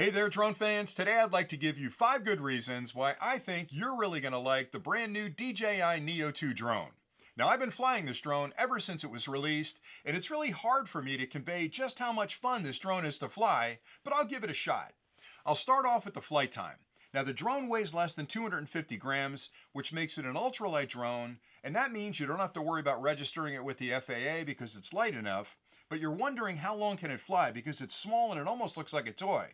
Hey there, drone fans. Today I'd like to give you 5 good reasons why I think you're really going to like the brand new DJI Neo2 drone. Now, I've been flying this drone ever since it was released, and it's really hard for me to convey just how much fun this drone is to fly, but I'll give it a shot. I'll start off with the flight time. Now, the drone weighs less than 250 grams, which makes it an ultralight drone, and that means you don't have to worry about registering it with the FAA because it's light enough, but you're wondering how long can it fly because it's small and it almost looks like a toy.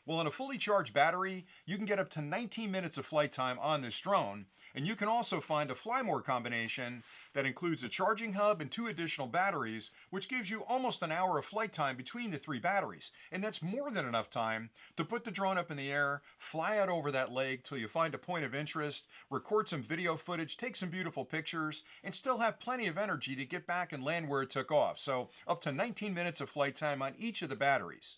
Well, in a fully charged battery, you can get up to 19 minutes of flight time on this drone, and you can also find a fly more combination that includes a charging hub and 2 additional batteries, which gives you almost an hour of flight time between the 3 batteries. And that's more than enough time to put the drone up in the air, fly out over that lake till you find a point of interest, record some video footage, take some beautiful pictures, and still have plenty of energy to get back and land where it took off. So up to 19 minutes of flight time on each of the batteries.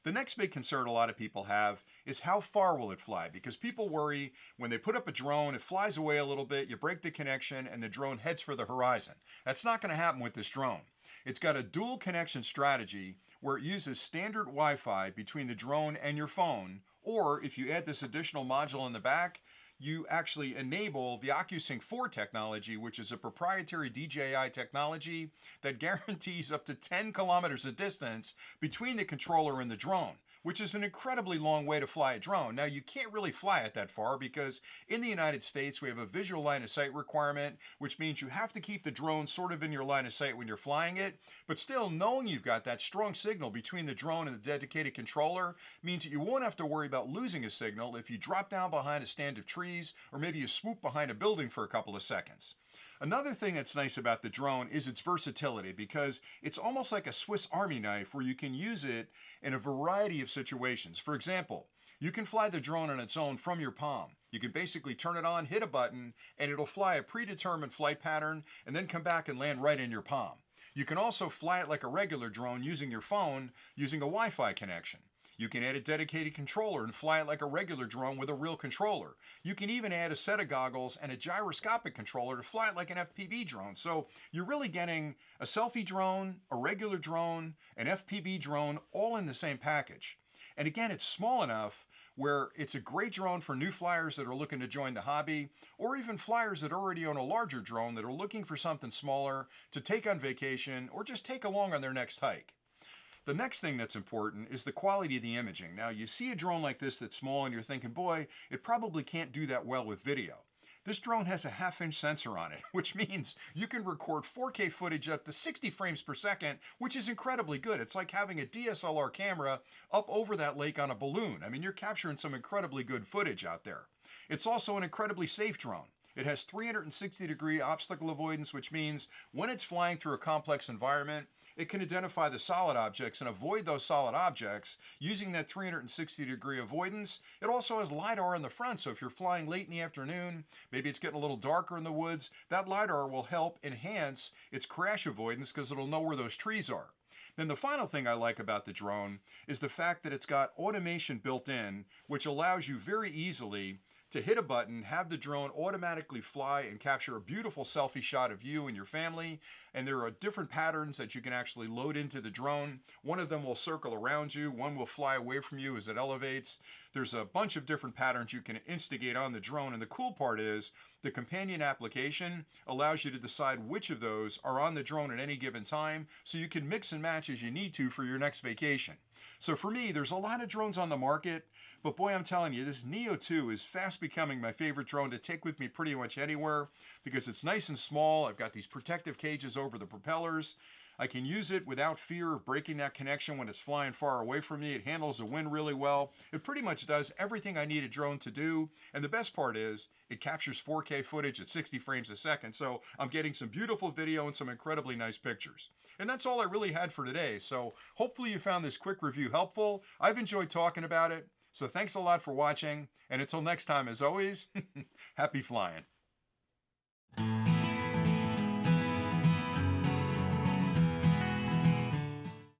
The next big concern a lot of people have is how far will it fly? Because people worry when they put up a drone, it flies away a little bit, you break the connection, and the drone heads for the horizon. That's not going to happen with this drone. It's got a dual connection strategy where it uses standard Wi-Fi between the drone and your phone, or if you add this additional module in the back, you actually enable the OcuSync 4 technology, which is a proprietary DJI technology that guarantees up to 10 kilometers of distance between the controller and the drone, which is an incredibly long way to fly a drone. Now, you can't really fly it that far because in the United States, we have a visual line of sight requirement, which means you have to keep the drone sort of in your line of sight when you're flying it. But still, knowing you've got that strong signal between the drone and the dedicated controller means that you won't have to worry about losing a signal if you drop down behind a stand of trees or maybe you swoop behind a building for a couple of seconds. Another thing that's nice about the drone is its versatility because it's almost like a Swiss Army knife where you can use it in a variety of situations. For example, you can fly the drone on its own from your palm. You can basically turn it on, hit a button, and it'll fly a predetermined flight pattern and then come back and land right in your palm. You can also fly it like a regular drone using your phone using a Wi-Fi connection. You can add a dedicated controller and fly it like a regular drone with a real controller. You can even add a set of goggles and a gyroscopic controller to fly it like an FPV drone. So you're really getting a selfie drone, a regular drone, an FPV drone, all in the same package. And again, it's small enough where it's a great drone for new flyers that are looking to join the hobby, or even flyers that already own a larger drone that are looking for something smaller to take on vacation or just take along on their next hike. The next thing that's important is the quality of the imaging. Now, you see a drone like this that's small and you're thinking, boy, it probably can't do that well with video. This drone has a 1/2-inch sensor on it, which means you can record 4K footage up to 60 frames per second, which is incredibly good. It's like having a DSLR camera up over that lake on a balloon. I mean, you're capturing some incredibly good footage out there. It's also an incredibly safe drone. It has 360-degree obstacle avoidance, which means when it's flying through a complex environment, it can identify the solid objects and avoid those solid objects using that 360-degree avoidance. It also has LiDAR in the front, so if you're flying late in the afternoon, maybe it's getting a little darker in the woods, that LiDAR will help enhance its crash avoidance because it'll know where those trees are. Then the final thing I like about the drone is the fact that it's got automation built in, which allows you very easily to hit a button, have the drone automatically fly and capture a beautiful selfie shot of you and your family. And there are different patterns that you can actually load into the drone. One of them will circle around you, one will fly away from you as it elevates. There's a bunch of different patterns you can instigate on the drone, and the cool part is the companion application allows you to decide which of those are on the drone at any given time, so you can mix and match as you need to for your next vacation. So for me, there's a lot of drones on the market, but boy, I'm telling you, this Neo2 is fast becoming my favorite drone to take with me pretty much anywhere because it's nice and small. I've got these protective cages over the propellers. I can use it without fear of breaking that connection when it's flying far away from me. It handles the wind really well. It pretty much does everything I need a drone to do. And the best part is it captures 4K footage at 60 frames a second. So I'm getting some beautiful video and some incredibly nice pictures. And that's all I really had for today. So hopefully you found this quick review helpful. I've enjoyed talking about it. So thanks a lot for watching. And until next time, as always, happy flying.